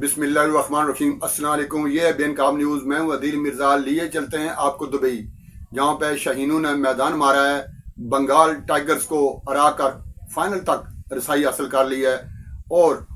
बिस्मिल्लाहिर्रहमानिर्रहीम। अस्सलाम वालेकुम। ये है बेनकाब न्यूज़। मैं हूँ अदील मिर्ज़ा। लिए चलते हैं आपको दुबई, जहाँ पे शाहीनों ने मैदान मारा है, बंगाल टाइगर्स को हरा कर फाइनल तक रसाई हासिल कर ली है। और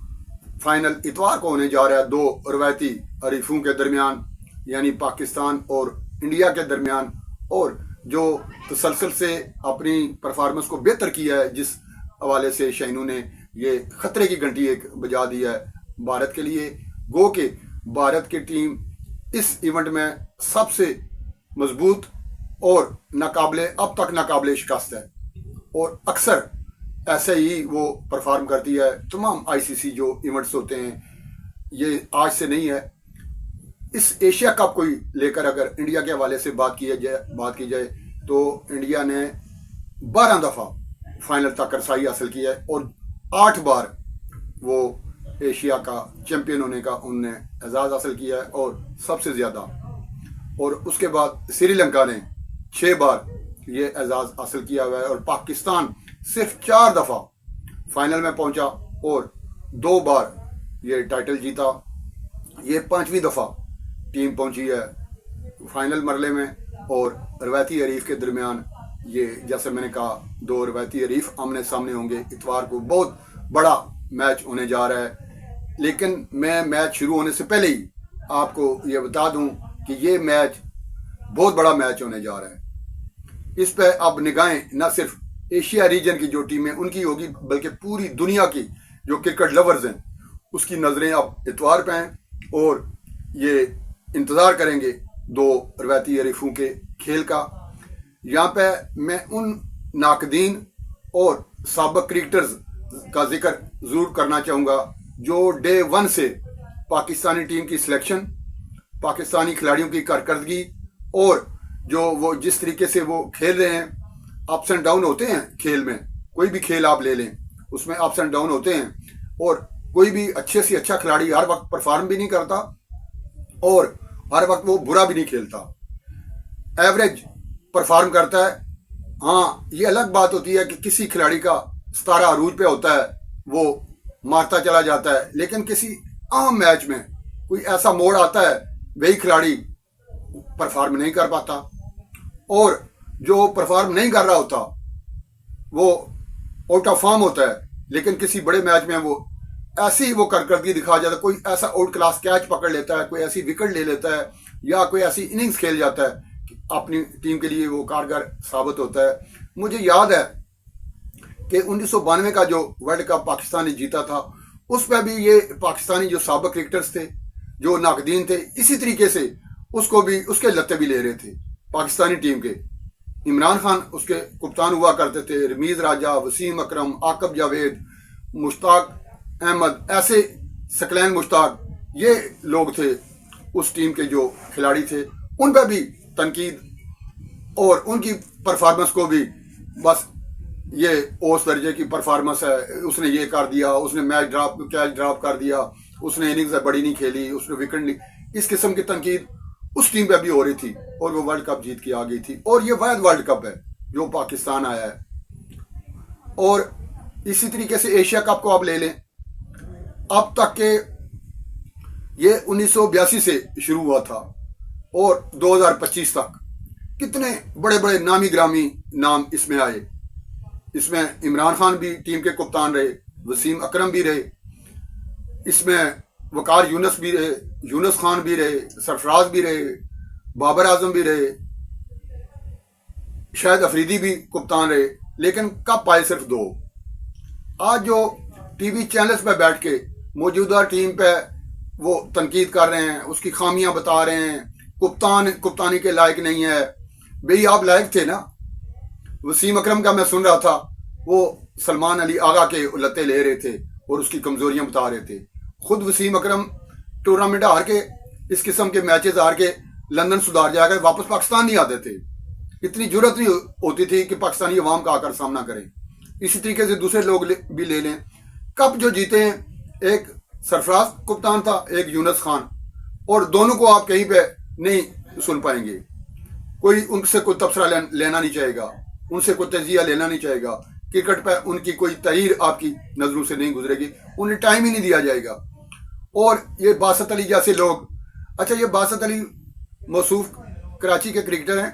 फाइनल इतवार को होने जा रहा है, दो रवायती हरीफों के दरमियान, यानी पाकिस्तान और इंडिया के दरमियान। और जो तसलसल से अपनी परफॉर्मेंस को बेहतर किया है, जिस हवाले से शाहीनों ने ये खतरे की घंटी एक बजा दी है भारत के लिए। गो के भारत की टीम इस इवेंट में सबसे मजबूत और नाकाबिले, अब तक नाकाबिले शिकस्त है। और अक्सर ऐसे ही वो परफॉर्म करती है। तमाम आईसीसी जो इवेंट्स होते हैं, ये आज से नहीं है। इस एशिया कप को लेकर अगर इंडिया के हवाले से बात की जाए तो इंडिया ने 12 दफ़ा फाइनल तक रसाई हासिल की है और 8 बार वो एशिया का चैंपियन होने का उनने एजाज़ हासिल किया है, और सबसे ज़्यादा। और उसके बाद श्रीलंका ने 6 बार ये एजाज़ हासिल किया हुआ है। और पाकिस्तान सिर्फ 4 दफ़ा फाइनल में पहुंचा और 2 बार ये टाइटल जीता। ये 5वीं दफ़ा टीम पहुंची है फाइनल मरले में। और रवायती हरीफ के दरमियान ये, जैसे मैंने कहा, 2 रवायती हरीफ आमने सामने होंगे। इतवार को बहुत बड़ा मैच होने जा रहा है। लेकिन मैं मैच शुरू होने से पहले ही आपको ये बता दूं कि ये मैच बहुत बड़ा मैच होने जा रहा है। इस पे अब निगाहें न सिर्फ एशिया रीजन की जो टीमें उनकी होगी, बल्कि पूरी दुनिया की जो क्रिकेट लवर्स हैं उसकी नज़रें अब इतवार पे हैं। और ये इंतज़ार करेंगे 2 रवायती हरीफों के खेल का। यहाँ पे मैं उन नाकदीन और साबिक क्रिकेटर्स का जिक्र ज़रूर करना चाहूँगा जो डे 1 से पाकिस्तानी टीम की सिलेक्शन, पाकिस्तानी खिलाड़ियों की कारकर्दगी और जो वो जिस तरीके से वो खेल रहे हैं। अप्स एंड डाउन होते हैं खेल में, कोई भी खेल आप ले लें उसमें अप्स एंड डाउन होते हैं। और कोई भी अच्छे से अच्छा खिलाड़ी हर वक्त परफॉर्म भी नहीं करता और हर वक्त वो बुरा भी नहीं खेलता, एवरेज परफॉर्म करता है। हाँ, ये अलग बात होती है कि किसी खिलाड़ी का सितारा अरूज पे होता है, वो मारता चला जाता है। लेकिन किसी आम मैच में कोई ऐसा मोड़ आता है, वही खिलाड़ी परफॉर्म नहीं कर पाता। और जो परफॉर्म नहीं कर रहा होता वो आउट ऑफ फॉर्म होता है। लेकिन किसी बड़े मैच में वो ऐसी वो कारकर्दगी दिखा जाता है, कोई ऐसा आउट क्लास कैच पकड़ लेता है, कोई ऐसी विकेट ले लेता है, या कोई ऐसी इनिंग्स खेल जाता है कि अपनी टीम के लिए वो कारगर साबित होता है। मुझे याद है कि 1992 का जो वर्ल्ड कप पाकिस्तान ने जीता था, उस पर भी ये पाकिस्तानी जो साबिक क्रिकेटर्स थे, जो नाकदीन थे, इसी तरीके से उसको भी उसके लत्ते भी ले रहे थे। पाकिस्तानी टीम के इमरान खान उसके कप्तान हुआ करते थे, रमीज राजा, वसीम अकरम, आकब जावेद, मुश्ताक अहमद, ऐसे सकलैन मुश्ताक, ये लोग थे उस टीम के जो खिलाड़ी थे। उन पर भी तनकीद और उनकी परफॉर्मेंस को भी बस ये ओस दर्जे की परफॉर्मेंस है, उसने ये कर दिया, उसने मैच कैच ड्रॉप कर दिया, उसने इनिंग्स बड़ी नहीं खेली, उसने विकेट नहीं, इस किस्म की तनकीद उस टीम पे भी हो रही थी। और वो वर्ल्ड कप जीत के आ गई थी। और ये वाहिद वर्ल्ड कप है जो पाकिस्तान आया है। और इसी तरीके से एशिया कप को आप ले लें, अब तक के ये 1982 से शुरू हुआ था और 2025 तक कितने बड़े बड़े नामी ग्रामी नाम इसमें आए। इसमें इमरान खान भी टीम के कप्तान रहे, वसीम अकरम भी रहे, इसमें वकार यूनुस भी रहे, यूनुस खान भी रहे, सरफराज भी रहे, बाबर आजम भी रहे, शायद अफरीदी भी कप्तान रहे। लेकिन कप पाए सिर्फ 2। आज जो टीवी चैनल्स पे बैठ के मौजूदा टीम पे वो तनकीद कर रहे हैं, उसकी खामियां बता रहे हैं, कप्तानी के लायक नहीं है। भाई आप लायक थे ना। वसीम अकरम का मैं सुन रहा था, वो सलमान अली आगा के लत्ते ले रहे थे और उसकी कमजोरियां बता रहे थे। खुद वसीम अकरम टूर्नामेंट हार के, इस किस्म के मैचेस हार के लंदन सुधार जाकर वापस पाकिस्तान नहीं आते थे। इतनी जरूरत नहीं होती थी कि पाकिस्तानी अवाम का आकर सामना करें। इसी तरीके से दूसरे लोग भी ले लें। कप जो जीते हैं, एक सरफराज कप्तान था, एक यूनुस खान, और दोनों को आप कहीं पे नहीं सुन पाएंगे। कोई उनसे कोई तबसरा लेना नहीं चाहेगा, उनसे कोई तजिया लेना नहीं चाहेगा। क्रिकेट पर उनकी कोई तहरीर आपकी नजरों से नहीं गुजरेगी, उन्हें टाइम ही नहीं दिया जाएगा। और ये बासत अली जैसे लोग, अच्छा ये बासत अली मौसूफ कराची के क्रिकेटर हैं,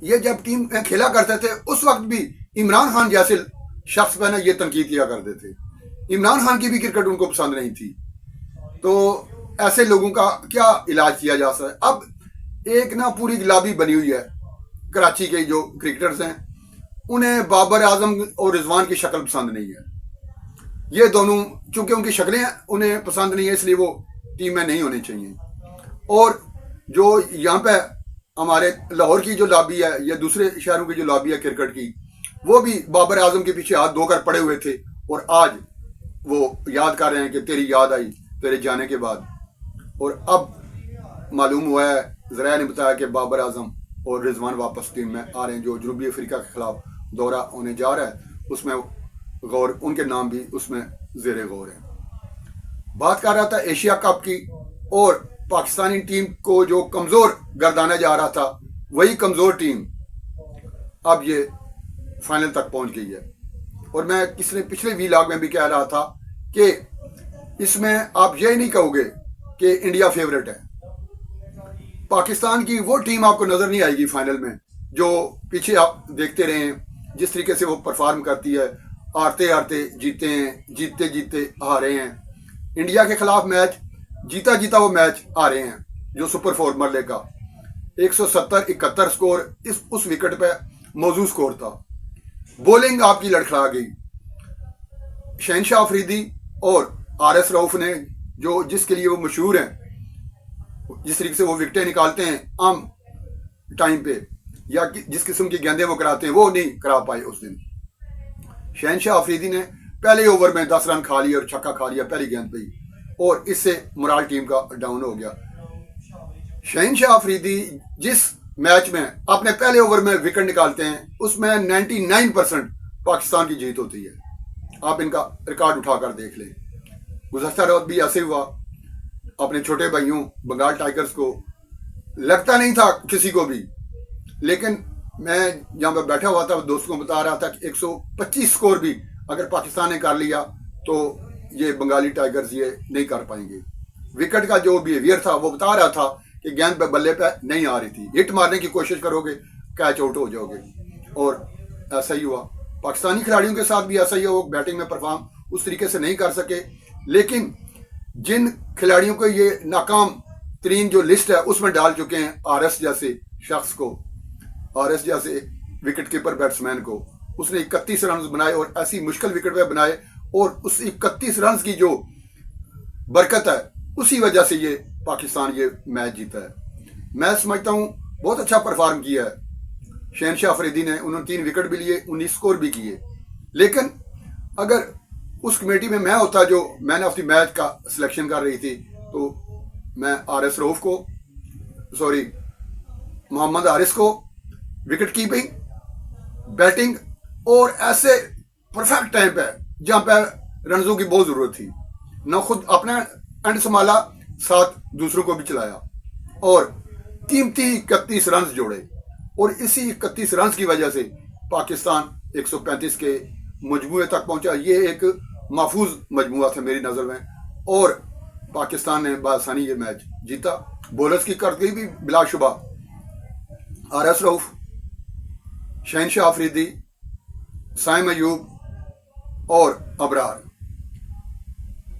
ये जब टीम में खेला करते थे उस वक्त भी इमरान खान जैसे शख्स पर ये तनकीद किया करते थे। इमरान खान की भी क्रिकेट उनको पसंद नहीं थी। तो ऐसे लोगों का क्या इलाज किया जा सकता है? अब एक ना पूरी गुलाबी बनी हुई है, कराची के जो क्रिकेटर्स हैं उन्हें बाबर आजम और रिजवान की शक्ल पसंद नहीं है। ये दोनों चूंकि उनकी शक्लें उन्हें पसंद नहीं है इसलिए वो टीम में नहीं होनी चाहिए। और जो यहाँ पे हमारे लाहौर की जो लॉबी है या दूसरे शहरों की जो लॉबी है क्रिकेट की, वो भी बाबर आजम के पीछे हाथ धोकर पड़े हुए थे और आज वो याद कर रहे हैं कि तेरी याद आई तेरे जाने के बाद। और अब मालूम हुआ है, ज़राया ने बताया कि बाबर आजम और रिजवान वापस टीम में आ रहे हैं। जो जनूबी अफ्रीका के खिलाफ दौरा होने जा रहा है उसमें गौर, उनके नाम भी उसमें ज़ेरे गौर है। बात कर रहा था एशिया कप की, और पाकिस्तानी टीम को जो कमज़ोर गर्दाना जा रहा था वही कमज़ोर टीम अब ये फाइनल तक पहुंच गई है। और मैं पिछले वीलॉग में भी कह रहा था कि इसमें आप ये नहीं कहोगे कि इंडिया फेवरेट है। पाकिस्तान की वो टीम आपको नजर नहीं आएगी फाइनल में जो पीछे आप देखते रहे हैं जिस तरीके से वो परफॉर्म करती है, हारते हारते जीते हैं, जीतते जीतते हारे हैं। इंडिया के खिलाफ मैच जीता जीता वो मैच हारे हैं, जो सुपर 4 मरले का 170-71 स्कोर उस विकेट पे मौजूद स्कोर था। बॉलिंग आपकी लड़खड़ा गई। शहनशाह अफरीदी और RS रऊफ ने जो जिसके लिए वो मशहूर हैं, जिस तरीके से वो विकेटें निकालते हैं आम टाइम पे या जिस किस्म की गेंदें वो कराते हैं वो नहीं करा पाए उस दिन। शहनशाह अफरीदी ने पहले ओवर में 10 रन खा लिए और छक्का खा लिया पहली गेंद पे ही, और इससे मोराल टीम का डाउन हो गया। शहनशाह अफरीदी जिस मैच में अपने पहले ओवर में विकेट निकालते हैं उसमें 99% पाकिस्तान की जीत होती है। आप इनका रिकॉर्ड उठाकर देख लें। गुज़श्ता रोज भी ऐसे हुआ, अपने छोटे भाइयों बंगाल टाइगर्स को लगता नहीं था किसी को भी, लेकिन मैं जहाँ पर बैठा हुआ था दोस्तों को बता रहा था कि 125 स्कोर भी अगर पाकिस्तान ने कर लिया तो ये बंगाली टाइगर्स ये नहीं कर पाएंगे। विकेट का जो बिहेवियर था वो बता रहा था कि गेंद पे बल्ले पे नहीं आ रही थी, हिट मारने की कोशिश करोगे कैच आउट हो जाओगे, और ऐसा ही हुआ। पाकिस्तानी खिलाड़ियों के साथ भी ऐसा ही हुआ, वो बैटिंग में परफॉर्म उस तरीके से नहीं कर सके। लेकिन जिन खिलाड़ियों को ये नाकाम तरीन जो लिस्ट है उसमें डाल चुके हैं, RS जैसे शख्स को, RS जैसे विकेट कीपर बैट्समैन को, उसने 31 रन बनाए और ऐसी मुश्किल विकेट पे बनाए, और उस 31 रन की जो बरकत है उसी वजह से ये पाकिस्तान ये मैच जीता है। मैं समझता हूँ बहुत अच्छा परफॉर्म किया है शहनशाह अफरीदी ने। उन्होंने 3 विकेट भी लिए, 19 स्कोर भी किए। लेकिन अगर उस कमेटी में मैं होता जो मैन ऑफ द मैच का सिलेक्शन कर रही थी, तो मैं RS रऊफ को, सॉरी मोहम्मद हारिस को विकेट कीपिंग, बैटिंग और ऐसे परफेक्ट टाइम पे जहां पे रनों की बहुत जरूरत थी, न खुद अपना एंड संभाला साथ दूसरों को भी चलाया और कीमती 31 रन जोड़े। और इसी 31 रन की वजह से पाकिस्तान 135 के मजमूए तक पहुंचा। ये एक महफूज मजमुआ था मेरी नज़र में, और पाकिस्तान ने बासानी ये मैच जीता। बॉलर्स की करदगी भी बिलाशुबा RS रऊफ, शहनशाह अफरीदी, साइम अयूब और अबरार।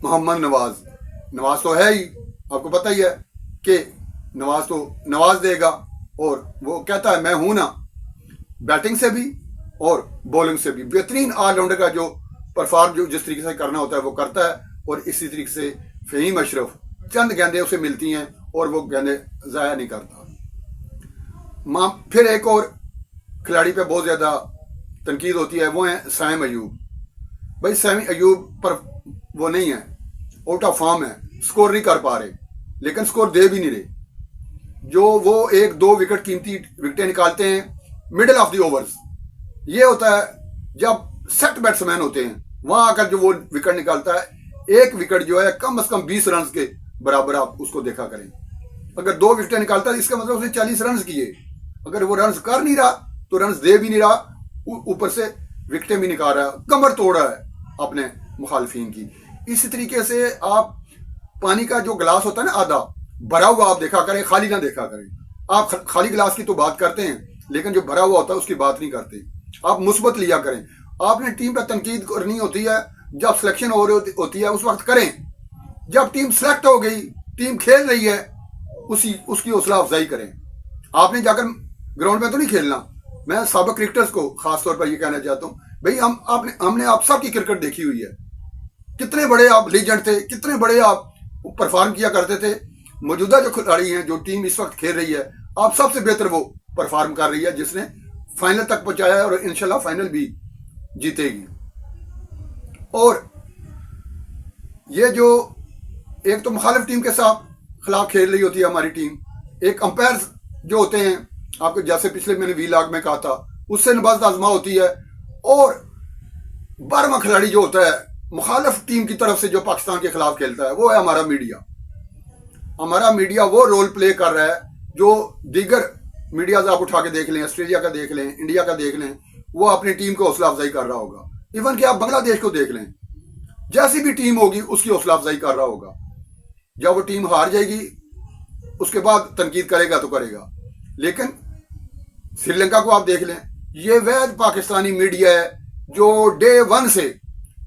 मोहम्मद नवाज तो है ही, आपको पता ही है कि नवाज तो नवाज देगा, और वो कहता है मैं हूं ना। बैटिंग से भी और बॉलिंग से भी बेहतरीन ऑलराउंडर का जो परफॉर्म जो जिस तरीके से करना होता है वो करता है। और इसी तरीके से फ़हीम अशरफ, चंद गेंदें उसे मिलती हैं और वो गेंदें ज़ाया नहीं करता। फिर एक और खिलाड़ी पे बहुत ज़्यादा तनकीद होती है, वो है साइम अयूब। भाई साइम अयूब पर वो नहीं है, आउट ऑफ फॉर्म है, स्कोर नहीं कर पा रहे, लेकिन स्कोर दे भी नहीं रहे। जो वो 1-2 विकेट कीमती विकेटें निकालते हैं मिडिल ऑफ द ओवर्स, ये होता है जब सेट बैट्समैन होते हैं वहां आकर जो वो विकेट निकालता है, एक विकेट जो है कम से कम 20 रन के बराबर आप उसको देखा करें। अगर 2 विकेटें निकालता है इसका मतलब उसने 40 रन किए। अगर वो रन कर नहीं रहा तो रन दे भी नहीं रहा, ऊपर से विकेटें भी निकाल रहा है, कमर तोड़ रहा है अपने मुखालफिन की। इसी तरीके से आप पानी का जो गिलास होता है ना आधा भरा हुआ आप देखा करें, खाली ना देखा करें। आप खाली गिलास की तो बात करते हैं, लेकिन जो भरा हुआ होता है उसकी बात नहीं करते। आप मुस्बत लिया करें। आपने टीम पर तनकीद करनी होती है जब सिलेक्शन हो रही होती है, उस वक्त करें। जब टीम सेलेक्ट हो गई, टीम खेल रही है, उसकी हौसला अफजाई करें। आपने जाकर ग्राउंड में तो नहीं खेलना। मैं साबिक क्रिकेटर्स को खासतौर पर यह कहना चाहता हूँ, भाई हमने आप सबकी क्रिकेट देखी हुई है। कितने बड़े आप लीजेंड थे, कितने बड़े आप परफॉर्म किया करते थे। मौजूदा जो खिलाड़ी हैं, जो टीम इस वक्त खेल रही है, आप सबसे बेहतर वो परफॉर्म कर रही है, जिसने फाइनल तक पहुंचाया है और इंशाल्लाह फाइनल भी जीतेगी। और ये जो एक तो मुखालिफ टीम के साथ खिलाफ खेल रही होती है हमारी टीम, एक अंपायर जो होते हैं, आपको जैसे पिछले मैंने वीलॉग में कहा था, उससे नबाज़त आजमा होती है। और 12वां खिलाड़ी जो होता है मुखालिफ टीम की तरफ से, जो पाकिस्तान के खिलाफ खेलता है, वो है हमारा मीडिया। हमारा मीडिया वो रोल प्ले कर रहा है जो दीगर मीडियाज आप उठा के देख लें, ऑस्ट्रेलिया का देख लें, इंडिया का देख लें, वो अपनी टीम को हौसला अफजाई कर रहा होगा। इवन कि आप बांग्लादेश को देख लें, जैसी भी टीम होगी उसकी हौसला अफजाई कर रहा होगा। जब वो टीम हार जाएगी उसके बाद तनकीद करेगा तो करेगा। लेकिन श्रीलंका को आप देख लें, ये वैध पाकिस्तानी मीडिया है जो डे 1 से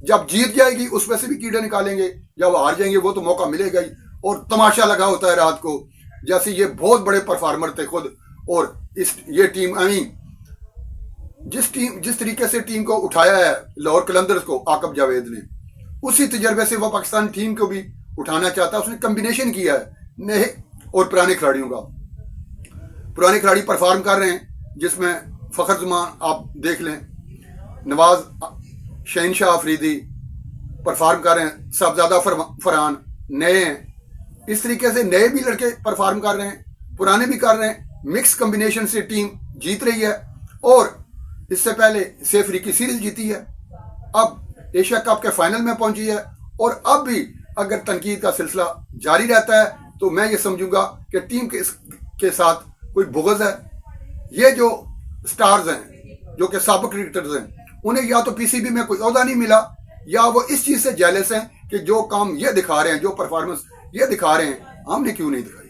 जब जीत जाएगी उसमें से भी कीड़े निकालेंगे, जब हार जाएंगे वो तो मौका मिलेगा ही। और तमाशा लगा होता है रात को, जैसे ये बहुत बड़े परफॉर्मर थे खुद। और ये टीम जिस तरीके से टीम को उठाया है लाहौर कलंदर्स को आकब जावेद ने, उसी तजर्बे से वो पाकिस्तान टीम को भी उठाना चाहता है। उसने कम्बिनेशन किया है नए और पुराने खिलाड़ियों का। पुराने खिलाड़ी परफॉर्म कर रहे हैं, जिसमें फखर जमान आप देख लें, नवाज, शहनशाह अफरीदी परफॉर्म कर रहे हैं, साहबजादा फरहान नए हैं। इस तरीके से नए भी लड़के परफॉर्म कर रहे हैं, पुराने भी कर रहे हैं। मिक्स कॉम्बिनेशन से टीम जीत रही है। और इससे पहले सेफ की सीरीज जीती है, अब एशिया कप के फाइनल में पहुंची है। और अब भी अगर तनकीद का सिलसिला जारी रहता है तो मैं ये समझूंगा कि टीम के साथ कोई बुग़्ज़ है। ये जो स्टार्स हैं, जो कि साबिक क्रिकेटर्स हैं, उन्हें या तो पीसीबी में कोई ओहदा नहीं मिला, या वो इस चीज़ से जेलस हैं कि जो काम ये दिखा रहे हैं, जो परफॉर्मेंस ये दिखा रहे हैं, हमने क्यों नहीं दिखाई।